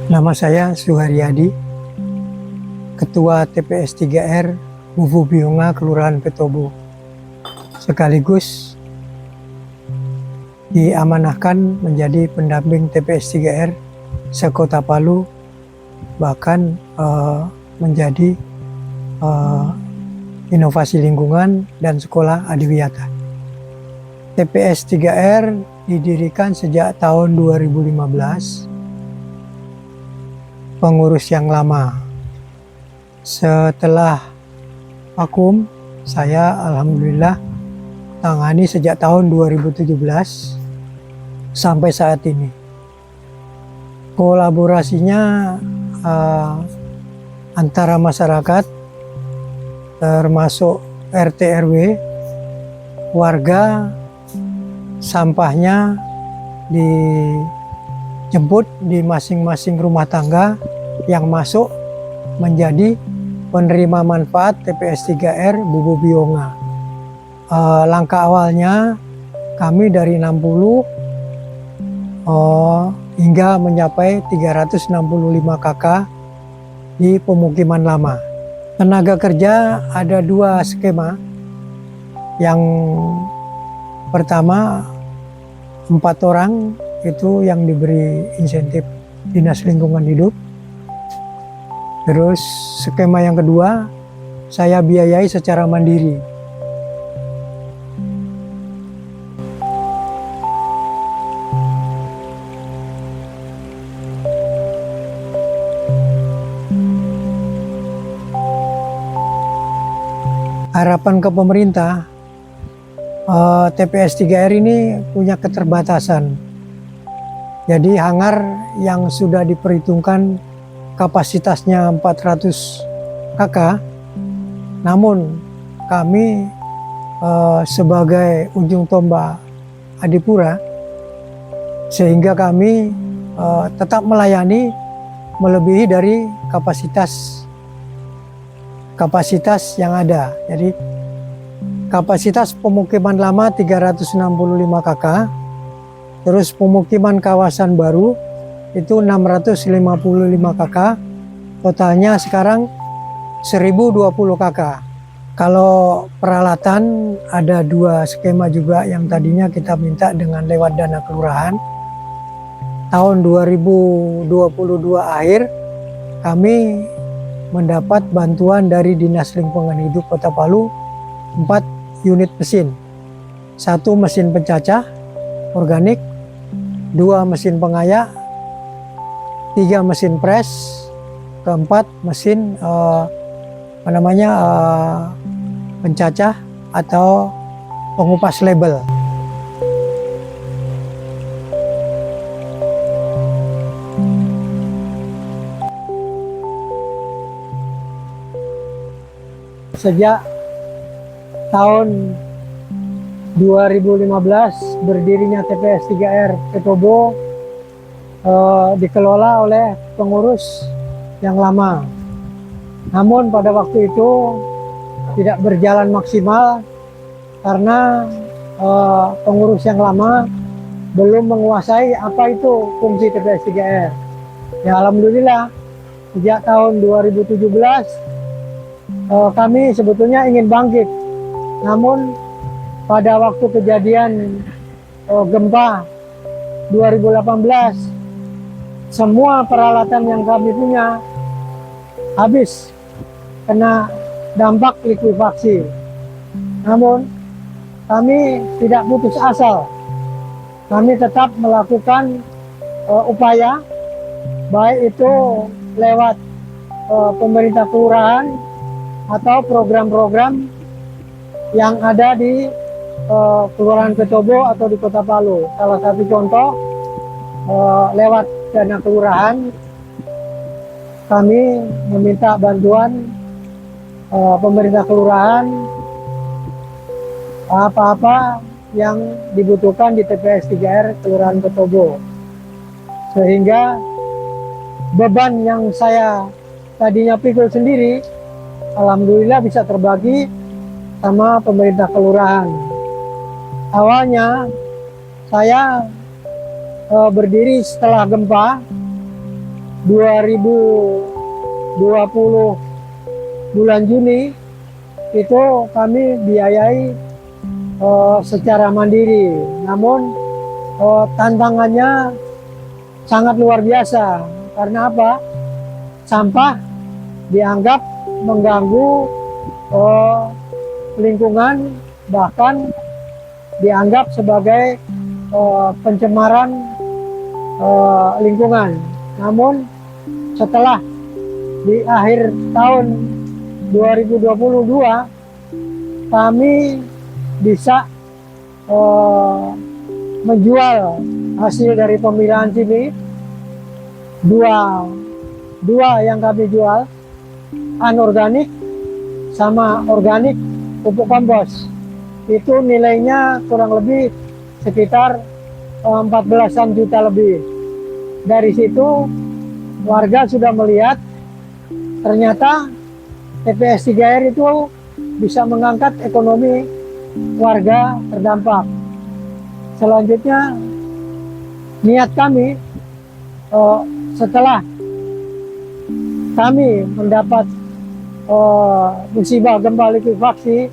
Nama saya Suharyadi, Ketua TPS 3R Bubu Bionga, Kelurahan Petobo. Sekaligus diamanahkan menjadi pendamping TPS 3R sekota Palu, bahkan menjadi inovasi lingkungan dan sekolah adiwiyata. TPS 3R didirikan sejak tahun 2015. Pengurus yang lama. Setelah vakum, saya alhamdulillah tangani sejak tahun 2017 sampai saat ini. Kolaborasinya antara masyarakat, termasuk RT RW, warga, sampahnya dijemput di masing-masing rumah tangga yang masuk menjadi penerima manfaat TPS 3R Bubu Bionga. Langkah awalnya kami dari 60 hingga mencapai 365 KK di pemukiman lama. Tenaga kerja ada 2 skema. Yang pertama 4 orang itu yang diberi insentif Dinas Lingkungan Hidup. Terus skema yang kedua, saya biayai secara mandiri. Harapan ke pemerintah, TPS 3R ini punya keterbatasan. Jadi hangar yang sudah diperhitungkan kapasitasnya 400 KK, namun kami sebagai ujung tombak Adipura, sehingga kami tetap melayani melebihi dari kapasitas yang ada. Jadi kapasitas pemukiman lama 365 KK, terus pemukiman kawasan baru itu 655 KK, totalnya sekarang 1020 KK. Kalau peralatan ada 2 skema juga yang tadinya kita minta dengan lewat dana kelurahan. Tahun 2022 akhir kami mendapat bantuan dari Dinas Lingkungan Hidup Kota Palu 4 unit mesin. 1 mesin pencacah organik, 2 mesin pengayak, 3 mesin pres, 4 mesin pencacah atau pengupas label. Sejak tahun 2015 berdirinya TPS 3R Petobo dikelola oleh pengurus yang lama. Namun pada waktu itu tidak berjalan maksimal karena pengurus yang lama belum menguasai apa itu fungsi TPS 3R. Ya alhamdulillah sejak tahun 2017 kami sebetulnya ingin bangkit. Namun pada waktu kejadian gempa 2018, semua peralatan yang kami punya habis kena dampak likuifaksi. Namun kami tidak putus asa. Kami tetap melakukan upaya, baik itu lewat pemerintah kelurahan atau program-program yang ada di Kelurahan Petobo atau di Kota Palu. Salah satu contoh lewat dana kelurahan kami meminta bantuan pemerintah kelurahan apa-apa yang dibutuhkan di TPS 3R Kelurahan Petobo, sehingga beban yang saya tadinya pikul sendiri alhamdulillah bisa terbagi sama pemerintah kelurahan. Awalnya saya berdiri setelah gempa 2020 bulan Juni itu kami biayai secara mandiri. Namun tantangannya sangat luar biasa. Karena apa? Sampah dianggap mengganggu lingkungan, bahkan dianggap sebagai pencemaran lingkungan. Namun setelah di akhir tahun 2022 kami bisa menjual hasil dari pemilahan sini. Dua yang kami jual, anorganik sama organik pupuk kompos. Itu nilainya kurang lebih sekitar 14-an juta lebih. Dari situ warga sudah melihat ternyata TPS 3R itu bisa mengangkat ekonomi warga terdampak. Selanjutnya niat kami setelah kami mendapat musibah gempa likuifaksi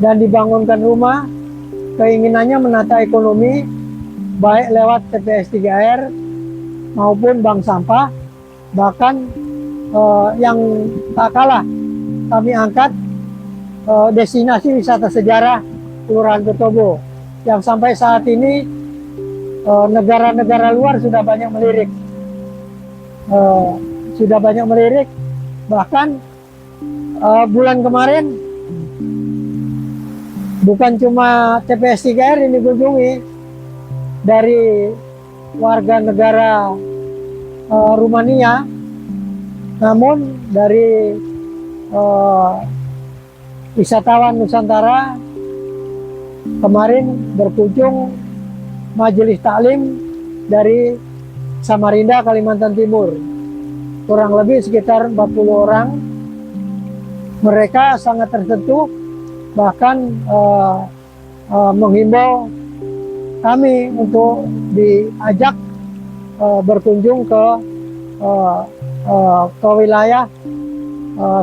dan dibangunkan rumah, keinginannya menata ekonomi baik lewat TPS 3R maupun bank sampah. Bahkan yang tak kalah kami angkat destinasi wisata sejarah Kelurahan Petobo yang sampai saat ini negara-negara luar sudah banyak melirik. Bahkan bulan kemarin bukan cuma TPS 3R ini dikunjungi, dari warga negara Rumania, namun dari wisatawan Nusantara kemarin berkunjung majelis taklim dari Samarinda, Kalimantan Timur, kurang lebih sekitar 40 orang. Mereka sangat tersentuh, bahkan menghimbau kami untuk diajak berkunjung ke wilayah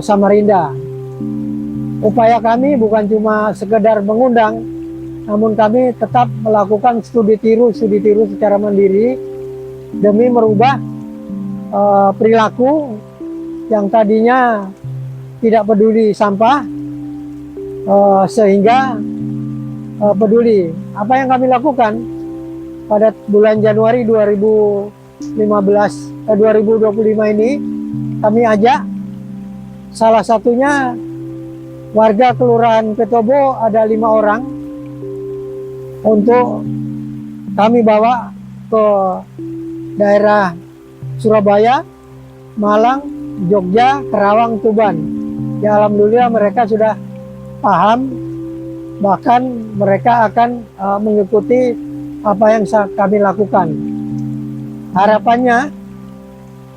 Samarinda. Upaya kami bukan cuma sekedar mengundang, namun kami tetap melakukan studi tiru secara mandiri demi merubah perilaku yang tadinya tidak peduli sampah sehingga peduli. Apa yang kami lakukan pada bulan Januari 2025 ini, kami ajak salah satunya warga Kelurahan Petobo, ada 5 orang, untuk kami bawa ke daerah Surabaya, Malang, Jogja, Karawang, Tuban. Ya, alhamdulillah mereka sudah paham, bahkan mereka akan mengikuti apa yang kami lakukan. Harapannya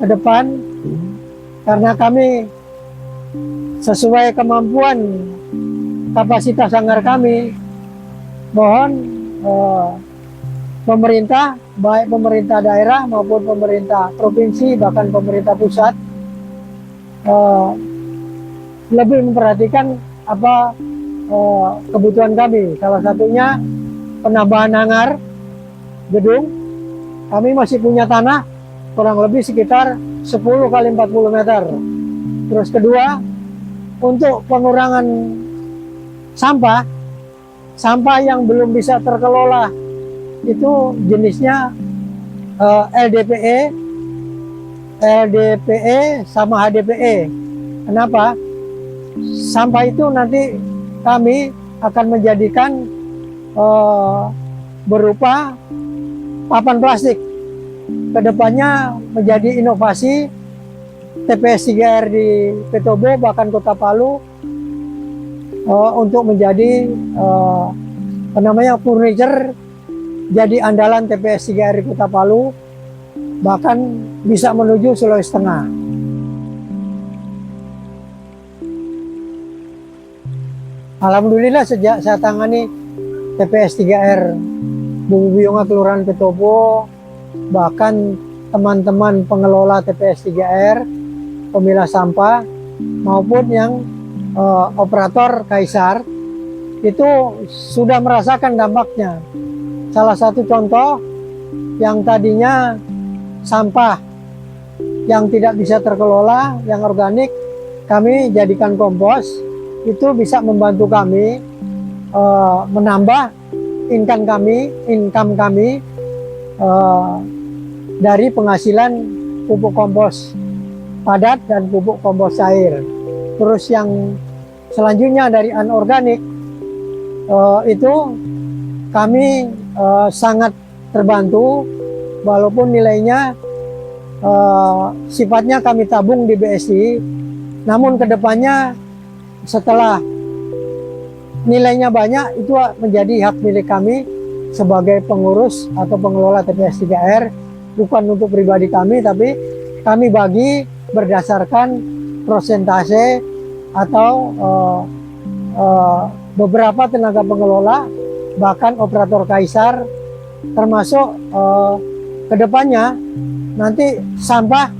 ke depan, karena kami sesuai kemampuan kapasitas sanggar kami, mohon pemerintah, baik pemerintah daerah maupun pemerintah provinsi, bahkan pemerintah pusat, lebih memperhatikan apa kebutuhan kami. Salah satunya penambahan hangar gedung. Kami masih punya tanah kurang lebih sekitar 10 kali 40 meter. Terus kedua, untuk pengurangan sampah yang belum bisa terkelola, itu jenisnya LDPE sama HDPE. Kenapa? Sampah itu nanti kami akan menjadikan berupa papan plastik. Kedepannya menjadi inovasi TPS 3R di Petobo, bahkan Kota Palu, untuk menjadi furniture, jadi andalan TPS 3R di Kota Palu, bahkan bisa menuju Sulawesi Tengah. Alhamdulillah sejak saya tangani TPS 3R Bumi Buyonga Kelurahan Petobo, bahkan teman-teman pengelola TPS 3R, pemilah sampah, maupun yang operator Kaisar, itu sudah merasakan dampaknya. Salah satu contoh, yang tadinya sampah yang tidak bisa terkelola, yang organik, kami jadikan kompos, itu bisa membantu kami menambah income kami dari penghasilan pupuk kompos padat dan pupuk kompos cair. Terus yang selanjutnya dari anorganik, itu kami sangat terbantu, walaupun nilainya sifatnya kami tabung di BSI, namun kedepannya setelah nilainya banyak, itu menjadi hak milik kami sebagai pengurus atau pengelola TPS 3R, bukan untuk pribadi kami, tapi kami bagi berdasarkan prosentase atau beberapa tenaga pengelola, bahkan operator Kaisar, termasuk kedepannya nanti sampah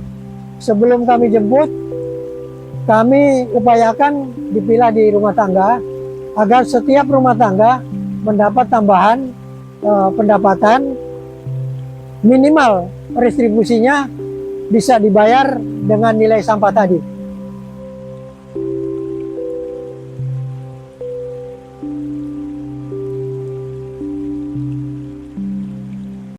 sebelum kami jemput, kami upayakan dipilah di rumah tangga, agar setiap rumah tangga mendapat tambahan pendapatan, minimal restribusinya bisa dibayar dengan nilai sampah tadi.